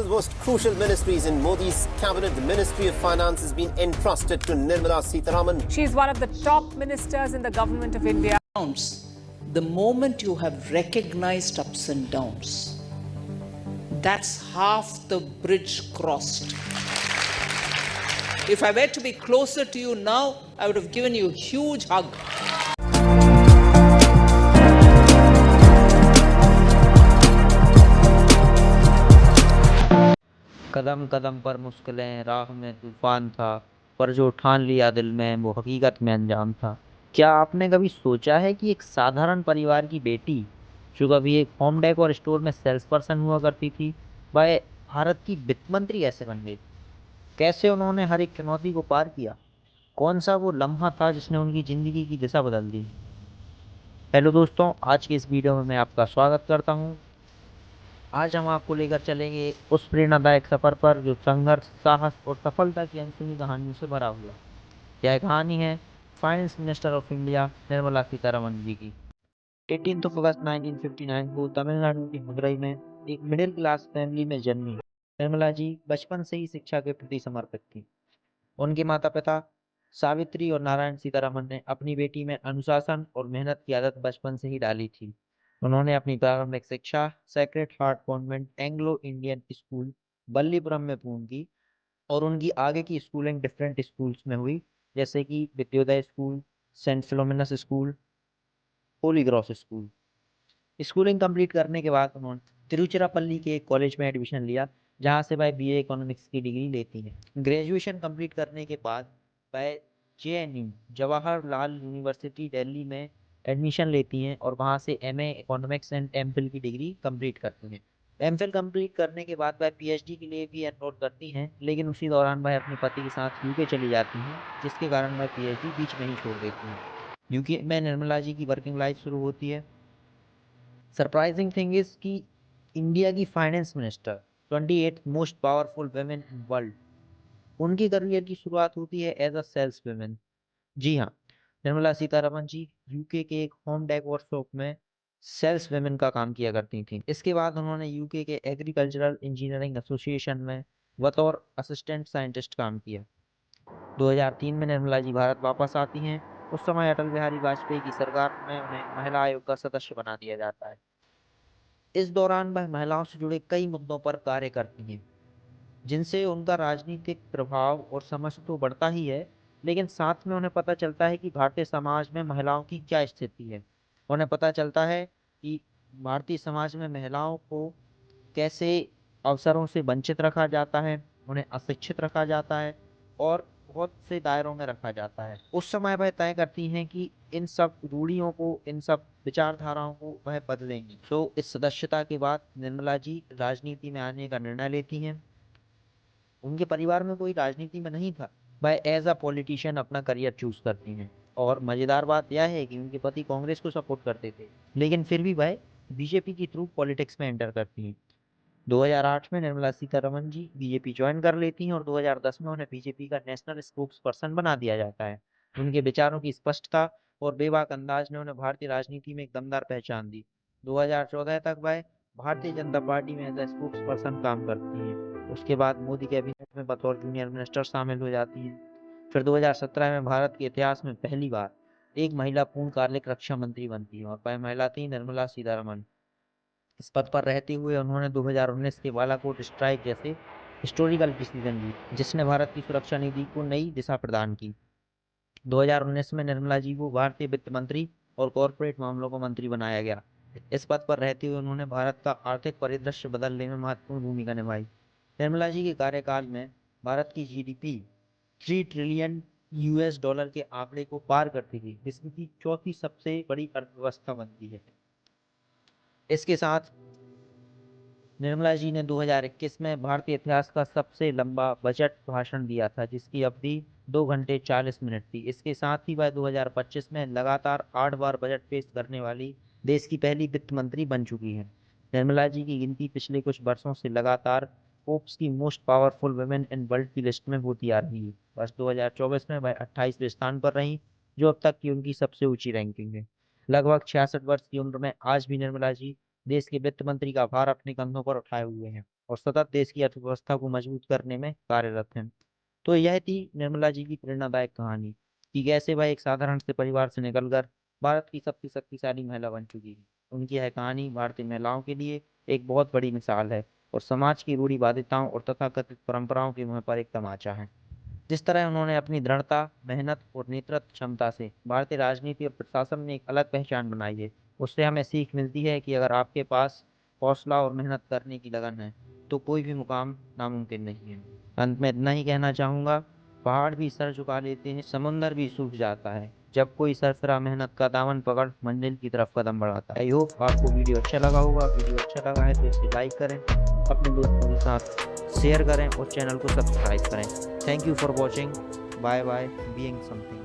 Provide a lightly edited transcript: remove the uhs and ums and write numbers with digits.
world's most crucial ministries in Modi's cabinet, the Ministry of Finance has been entrusted to Nirmala Sitharaman. She is one of the top ministers in the government of India. The moment you have recognized ups and downs, that's half the bridge crossed. If I were to be closer to you now, I would have given you a huge hug. कदम कदम पर मुश्किलें, राह में तूफान था, पर जो ठान लिया दिल में वो हकीकत में अंजाम था। क्या आपने कभी सोचा है कि एक साधारण परिवार की बेटी जो कभी एक होम डेकोर स्टोर में सेल्स पर्सन हुआ करती थी, वह भारत की वित्त मंत्री कैसे बन गई? कैसे उन्होंने हर एक चुनौती को पार किया? कौन सा वो लम्हा था जिसने उनकी ज़िंदगी की दिशा बदल दी? हेलो दोस्तों, आज की इस वीडियो में मैं आपका स्वागत करता हूँ। आज हम आपको लेकर चलेंगे उस प्रेरणादायक सफ़र पर जो संघर्ष, साहस और सफलता की अनसुनी कहानियों से भरा हुआ। यह कहानी है finance minister of India Nirmala Sitharaman ji की। 18 अगस्त 1959 को तमिलनाडु की मदुरई में एक मिडिल क्लास फैमिली में जन्मी निर्मला जी बचपन से ही शिक्षा के प्रति समर्पित थी। उनके माता पिता सावित्री और नारायण सीतारमण ने अपनी बेटी में अनुशासन और मेहनत की आदत बचपन से ही डाली थी। उन्होंने अपनी प्रारंभिक शिक्षा Sacred Heart Convent Anglo Indian School Ballipuram में पूर्ण की और उनकी आगे की स्कूलिंग डिफरेंट स्कूल्स में हुई, जैसे कि Vidyodaya School, Saint Philomena's School, Holy Cross School. Schooling complete करने के बाद उन्होंने तिरुचिरापल्ली के एक कॉलेज में एडमिशन लिया, जहां से वह बीए इकोनॉमिक्स की डिग्री लेती हैं। ग्रेजुएशन कंप्लीट करने के बाद वह जेएनयू जवाहरलाल यूनिवर्सिटी दिल्ली में एडमिशन लेती हैं और वहां से एमए इकोनॉमिक्स एंड एमफिल की डिग्री कंप्लीट करती हैं। एमफिल कंप्लीट करने के बाद वह पीएचडी के लिए भी एनरोल करती हैं, लेकिन उसी दौरान वह अपने पति के साथ यूके चली जाती हैं, जिसके कारण वह पीएचडी बीच में ही छोड़ देती हैं। यूके में निर्मला जी की वर्किंग लाइफ शुरू होती है। सरप्राइजिंग थिंग इज कि इंडिया की finance minister 28th most powerful women in world, उनकी करियर की शुरुआत होती है एज अ सेल्स वुमेन। जी हाँ, निर्मला सीतारमण जी यूके के एक होम डेकोर शॉप में सेल्स वुमेन का काम किया करती थी। इसके बाद उन्होंने यूके के एग्रीकल्चरल इंजीनियरिंग एसोसिएशन में बतौर असिस्टेंट साइंटिस्ट काम किया। 2003 में निर्मला जी भारत वापस आती हैं। उस समय अटल बिहारी वाजपेयी की सरकार में उन्हें महिला आयोग का सदस्य बना दिया जाता है। इस दौरान वह महिलाओं से जुड़े कई मुद्दों पर कार्य करती हैं, जिनसे उनका राजनीतिक प्रभाव और समझ तो बढ़ता ही है, लेकिन साथ में उन्हें पता चलता है कि भारतीय समाज में महिलाओं की क्या स्थिति है। उन्हें पता चलता है कि भारतीय समाज में महिलाओं को कैसे अवसरों से वंचित रखा जाता है, उन्हें अशिक्षित रखा जाता है और बहुत से दायरों में रखा जाता है। उस समय वह तय करती हैं कि इन सब रूढ़ियों को, इन सब विचारधाराओं को वह बदलेंगी। तो इस सदस्यता के बाद निर्मला जी राजनीति में आने का निर्णय लेती हैं। उनके परिवार में कोई राजनीति में नहीं था, वह एज अ पॉलिटिशियन अपना करियर चूज करती हैं। और मजेदार बात यह है कि उनके पति कांग्रेस को सपोर्ट करते थे, लेकिन फिर भी वह बीजेपी की थ्रू पॉलिटिक्स में एंटर करती हैं। 2008 में निर्मला सीतारमण जी बीजेपी ज्वाइन कर लेती हैं और 2010 में उन्हें बीजेपी का नेशनल स्पोक्स पर्सन बना दिया जाता है। उनके विचारों की स्पष्टता और बेबाक अंदाज ने उन्हें भारतीय राजनीति में एक दमदार पहचान दी। 2014 तक वह भारतीय जनता पार्टी में एज ए स्पोक्स पर्सन काम करती हैं। उसके बाद मोदी कैबिनेट में बतौर जूनियर मिनिस्टर शामिल हो जाती हैं। फिर 2017 में भारत के इतिहास में पहली बार एक महिला पूर्णकालिक रक्षा मंत्री बनती है और वह महिला थी निर्मला सीतारमण। इस पद पर रहते हुए उन्होंने 2019 के बालाकोट स्ट्राइक जैसे हिस्टोरिकल डिसीजन लिए, जिसने भारत की सुरक्षा नीति को नई दिशा प्रदान की। 2019 में निर्मला जी को भारतीय वित्त मंत्री और कॉरपोरेट मामलों का मंत्री बनाया गया। इस पद पर रहते हुए उन्होंने भारत का आर्थिक परिदृश्य बदलने में महत्वपूर्ण भूमिका निभाई। निर्मला जी के कार्यकाल में भारत की जीडीपी 3 ट्रिलियन यूएस डॉलर के आंकड़े को पार करती थी, जिसकी चौथी सबसे बड़ी अर्थव्यवस्था बनती है। इसके साथ निर्मला जी ने 2021 में भारतीय इतिहास का सबसे लंबा बजट भाषण दिया था, जिसकी अवधि 2 घंटे 40 मिनट थी। इसके साथ ही वह 2025 में लगातार 8 बार बजट पेश करने वाली देश की पहली वित्त मंत्री बन चुकी हैं। निर्मला जी की गिनती पिछले कुछ वर्षों से लगातार फोर्ब्स की most powerful women in world की लिस्ट में होती आ रही है। वर्ष 2024 में वह 28वें स्थान पर रही, जो अब तक की उनकी सबसे ऊंची रैंकिंग है। लगभग 66 वर्ष की उम्र में आज भी निर्मला जी देश के वित्त मंत्री का भार अपने कंधों पर उठाए हुए हैं और सतत देश की अर्थव्यवस्था को मजबूत करने में कार्यरत हैं। तो यह थी निर्मला जी की प्रेरणादायक कहानी कि कैसे वह एक साधारण से परिवार से निकलकर भारत की सबसे शक्तिशाली महिला बन चुकी है। उनकी यह कहानी भारतीय महिलाओं के लिए एक बहुत बड़ी मिसाल है और समाज की रूढ़िवादिताओं और तथाकथित परंपराओं के मुंह पर एक तमाचा है। जिस तरह उन्होंने अपनी दृढ़ता, मेहनत और नेतृत्व क्षमता से भारतीय राजनीति और प्रशासन में एक अलग पहचान बनाई है, उससे हमें सीख मिलती है कि अगर आपके पास हौसला और मेहनत करने की लगन है तो कोई भी मुकाम नामुमकिन नहीं है। अंत में इतना ही कहना चाहूँगा, पहाड़ भी सर झुका लेते हैं, समुंदर भी सूख जाता है जब कोई सरफरा मेहनत का दामन पकड़ मंजिल की तरफ कदम बढ़ाता है। आई होप आपको वीडियो अच्छा लगा होगा। वीडियो अच्छा लगा है तो इसे लाइक करें, अपने दोस्तों के साथ शेयर करें और चैनल को सब्सक्राइब करें। Thank you for watching. Bye bye, being something.